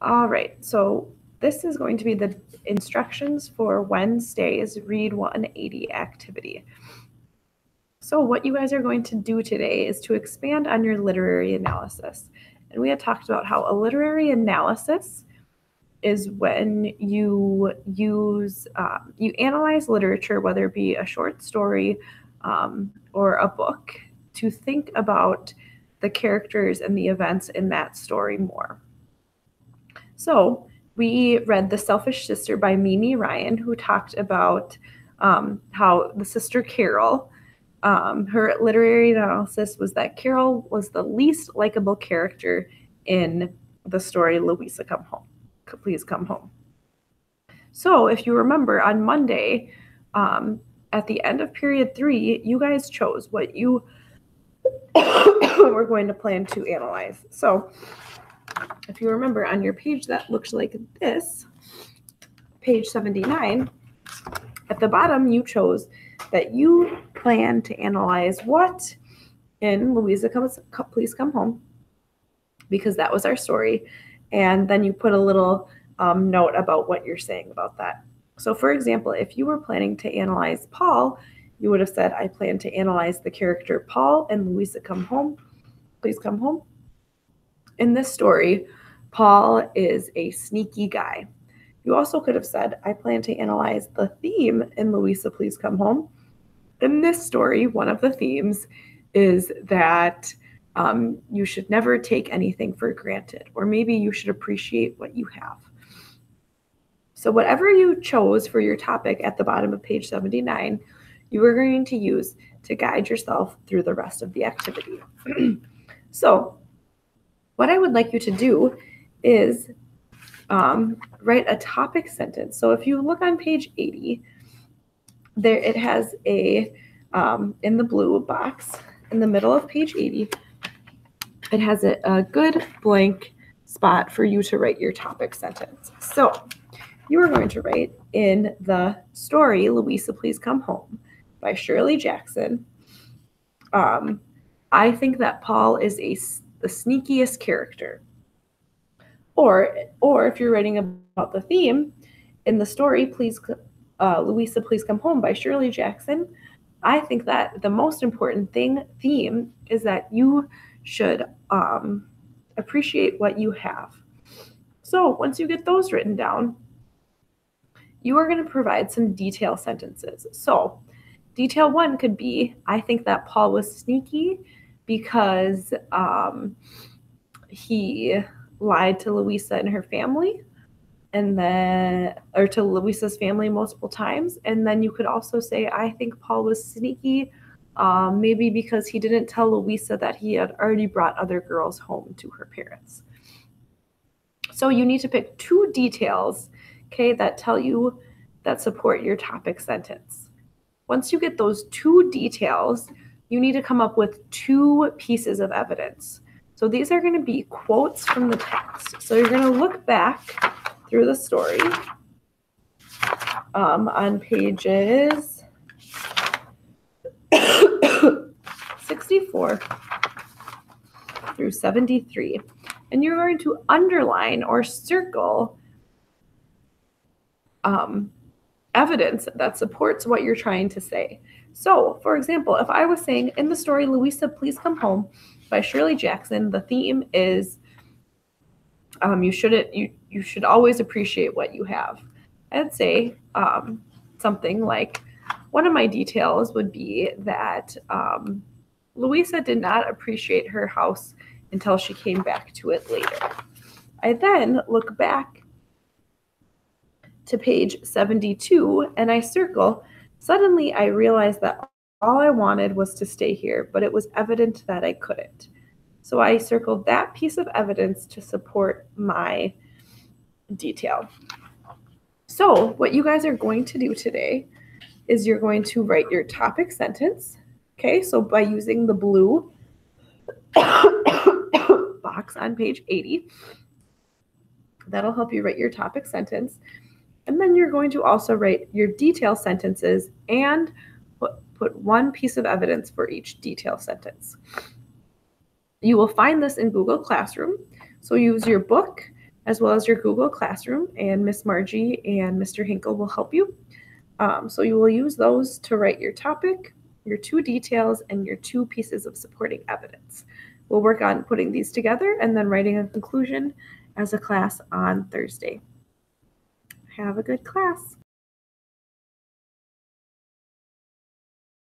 All right, so this is going to be the instructions for Wednesday's Read 180 activity. So what you guys are going to do today is to expand on your literary analysis. And we had talked about how a literary analysis is when you use, you analyze literature, whether it be a short story or a book, to think about the characters and the events in that story more. So we read The Selfish Sister by Mimi Ryan, who talked about how the sister Carol, her literary analysis was that Carol was the least likable character in the story Louisa Come Home. Please Come Home. So if you remember on Monday, at the end of period 3, you guys chose what you were going to plan to analyze. So if you remember on your page that looks like this, page 79, at the bottom you chose that you plan to analyze what in Louisa Please Come Home, because that was our story. And then you put a little note about what you're saying about that. So for example, if you were planning to analyze Paul, you would have said, I plan to analyze the character Paul and Louisa Come Home, Please Come Home. In this story, Paul is a sneaky guy. You also could have said, I plan to analyze the theme in Louisa Please Come Home. In this story, one of the themes is that you should never take anything for granted, or maybe you should appreciate what you have. So whatever you chose for your topic at the bottom of page 79, you are going to use to guide yourself through the rest of the activity. So what I would like you to do is write a topic sentence. So if you look on page 80, there it has a, in the blue box, in the middle of page 80, it has a good blank spot for you to write your topic sentence. So you are going to write in the story, Louisa Please Come Home by Shirley Jackson, I think that Paul is the sneakiest character. Or if you're writing about the theme, in the story, Louisa Please Come Home by Shirley Jackson, I think that the most important theme is that you should appreciate what you have. So once you get those written down, you are going to provide some detail sentences. So detail 1 could be, I think that Paul was sneaky because he lied to Louisa and her family, and then, or to Louisa's family multiple times. And then you could also say, I think Paul was sneaky, maybe because he didn't tell Louisa that he had already brought other girls home to her parents. So you need to pick 2 details, okay, that support your topic sentence. Once you get those 2 details, you need to come up with 2 pieces of evidence. So these are going to be quotes from the text. So you're going to look back through the story on pages 64 through 73. And you're going to underline or circle evidence that supports what you're trying to say. So, for example, if I was saying in the story Louisa Please Come Home by Shirley Jackson, the theme is you should always appreciate what you have. I'd say something like, one of my details would be that Louisa did not appreciate her house until she came back to it later. I then look back to page 72 and I circle, suddenly I realized that all I wanted was to stay here, but it was evident that I couldn't. So I circled that piece of evidence to support my detail. So what you guys are going to do today is you're going to write your topic sentence. Okay, so by using the blue box on page 80, that'll help you write your topic sentence. And then you're going to also write your detail sentences and put 1 piece of evidence for each detail sentence. You will find this in Google Classroom. So use your book as well as your Google Classroom, and Miss Margie and Mr. Hinkle will help you. So you will use those to write your topic, your 2 details, and your 2 pieces of supporting evidence. We'll work on putting these together and then writing a conclusion as a class on Thursday. Have a good class.